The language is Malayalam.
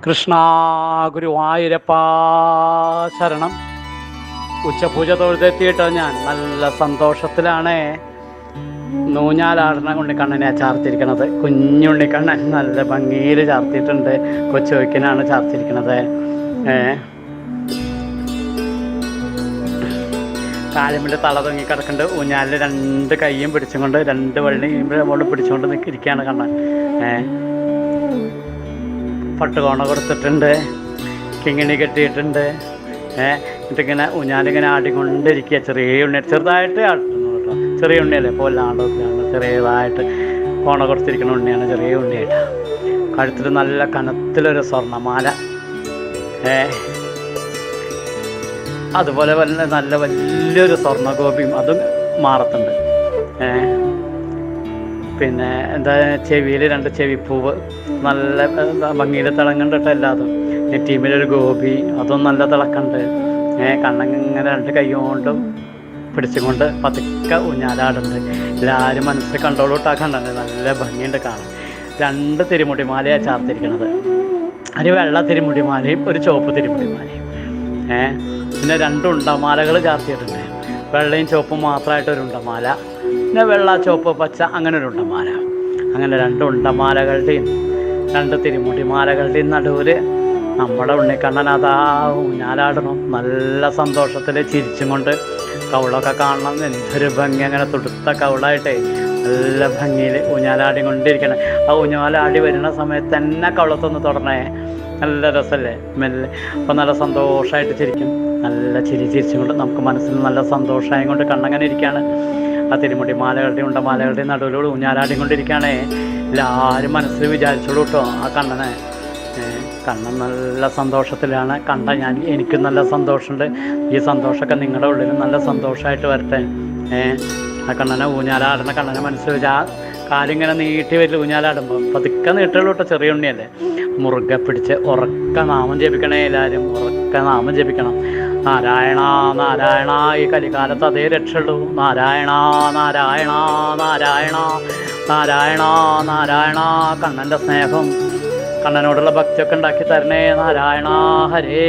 കൃഷ്ണ ഗുരുവായൂരപ്പാ ശരണം. ഉച്ചപൂജ തൊഴുതെത്തിയിട്ടോ ഞാൻ നല്ല സന്തോഷത്തിലാണ്. നൂഞ്ഞാലാടണ ഉണ്ണിക്കണ്ണനെയാണ് ചാർത്തിരിക്കണത്. കുഞ്ഞുണ്ണിക്കണ്ണൻ നല്ല ഭംഗിയിൽ ചാർത്തിയിട്ടുണ്ട്. കൊച്ചുവയ്ക്കനാണ് ചാർത്തിരിക്കണത്. കാലിമിൻ്റെ തള തൊങ്ങി കിടക്കുന്നുണ്ട്. ഊഞ്ഞാലിൽ രണ്ട് കൈയും പിടിച്ചുകൊണ്ട്, രണ്ട് വള്ളി കൊണ്ട് പിടിച്ചുകൊണ്ട് ഇരിക്കുകയാണ് കണ്ണൻ. പട്ടുകോണ കൊടുത്തിട്ടുണ്ട്, കിങ്ങിണി കെട്ടിയിട്ടുണ്ട്. എന്നിട്ടിങ്ങനെ ഊഞ്ഞാലിങ്ങനെ ആടിക്കൊണ്ടിരിക്കുക. ചെറിയ ഉണ്ണി ചെറുതായിട്ട് ആട്ടുന്നു കേട്ടോ. ചെറിയ ഉണ്ണിയല്ലേ, പോലാണ്ടൊക്കെയാണ്. ചെറിയതായിട്ട് കോണ കൊടുത്തിരിക്കുന്ന ഉണ്ണിയാണ്, ചെറിയ ഉണ്ണിയായിട്ട്. കഴുത്തിൽ നല്ല കനത്തിലൊരു സ്വർണ്ണമാല, അതുപോലെ നല്ല വലിയൊരു സ്വർണ്ണഗോപിയും അതും മാറത്തുണ്ട്. പിന്നെ എന്താ ചെവിയിൽ രണ്ട് ചെവിപ്പൂവ് നല്ല ഭംഗിയിൽ തിളങ്ങുന്നുണ്ട്. എല്ലാതും നെറ്റീമിലൊരു ഗോപി, അതും നല്ല തിളക്കുന്നുണ്ട്. കണ്ണങ്ങനെ രണ്ട് കൈ കൊണ്ടും പിടിച്ചുകൊണ്ട് പതുക്കെ ഊഞ്ഞാലാടുന്നുണ്ട്. എല്ലാവരും മനസ്സിൽ കണ്ടോളൂട്ടാ. കണ്ടുണ്ട്, നല്ല ഭംഗിയുണ്ട് കാണാൻ. രണ്ട് തിരുമുടിമാലയാണ് ചാർത്തിരിക്കണത്. ഒരു വെള്ള തിരുമുടിമാലയും ഒരു ചുവപ്പ് തിരുമുടിമാലയും. പിന്നെ രണ്ട് ഉണ്ടമാലകൾ ചാർത്തിയിട്ടുണ്ട്. വെള്ളയും ചുവപ്പും മാത്രമായിട്ടൊരു ഉണ്ടമാല, പിന്നെ വെള്ള ചുവപ്പ് പച്ച അങ്ങനെ ഒരു ഉണ്ടമാല. അങ്ങനെ രണ്ട് ഉണ്ടമാലകളുടെയും രണ്ട് തിരുമുടിമാലകളുടെയും നടുവിൽ നമ്മുടെ ഉണ്ണിക്കണ്ണൻ അതാ ഊഞ്ഞാലാടണം. നല്ല സന്തോഷത്തിൽ ചിരിച്ചും കൊണ്ട്. കൗളൊക്കെ കാണണം, എന്തൊരു ഭംഗി. അങ്ങനെ തുടുത്ത കൗളായിട്ടേ നല്ല ഭംഗിയിൽ ഊഞ്ഞാലാടി കൊണ്ടിരിക്കണം. ആ ഊഞ്ഞാലാടി വരുന്ന സമയത്ത് തന്നെ കൗളത്തൊന്ന് തുടരണേ. നല്ല രസമല്ലേ മെല്ലെ. അപ്പോൾ നല്ല സന്തോഷമായിട്ട് ചിരിക്കും. നല്ല ചിരിച്ചും കൊണ്ട് നമുക്ക് മനസ്സിന് നല്ല സന്തോഷമായി കൊണ്ട് കണ്ണങ്ങനെ ഇരിക്കുകയാണ്. ആ തിരുമുടിമാലകളുടെയും ഉണ്ടമാലകളുടെയും നടുവിലൂടെ ഊഞ്ഞാലാടി കൊണ്ടിരിക്കുകയാണേ. എല്ലാവരും മനസ്സിൽ വിചാരിച്ചോളൂ കേട്ടോ ആ കണ്ണനെ. കണ്ണൻ നല്ല സന്തോഷത്തിലാണ്. എനിക്കും നല്ല സന്തോഷമുണ്ട്. ഈ സന്തോഷമൊക്കെ നിങ്ങളുടെ ഉള്ളിൽ നല്ല സന്തോഷമായിട്ട് വരട്ടെ. ആ കണ്ണനെ ഊഞ്ഞാലാടുന്ന കണ്ണനെ മനസ്സിൽ വെച്ച് ആ കാലിങ്ങനെ നീട്ടി വരില്ല ഊഞ്ഞാലാടുമ്പോൾ. പതുക്കെ നീട്ടുള്ളൂ കേട്ടോ, ചെറിയ ഉണ്ണിയല്ലേ. മുറുകെ പിടിച്ച് ഉറക്ക നാമം ജപിക്കണേ. എല്ലാവരും ഉറക്ക നാമം ജപിക്കണം. നാരായണ നാരായണ, ഈ കലികാലത്ത് അതേ രക്ഷയുള്ളൂ. നാരായണ നാരായണ നാരായണ നാരായണ നാരായണ. കണ്ണൻ്റെ സ്നേഹം, കണ്ണനോടുള്ള ഭക്തിയൊക്കെ ഉണ്ടാക്കി തരണേ. നാരായണ ഹരേ.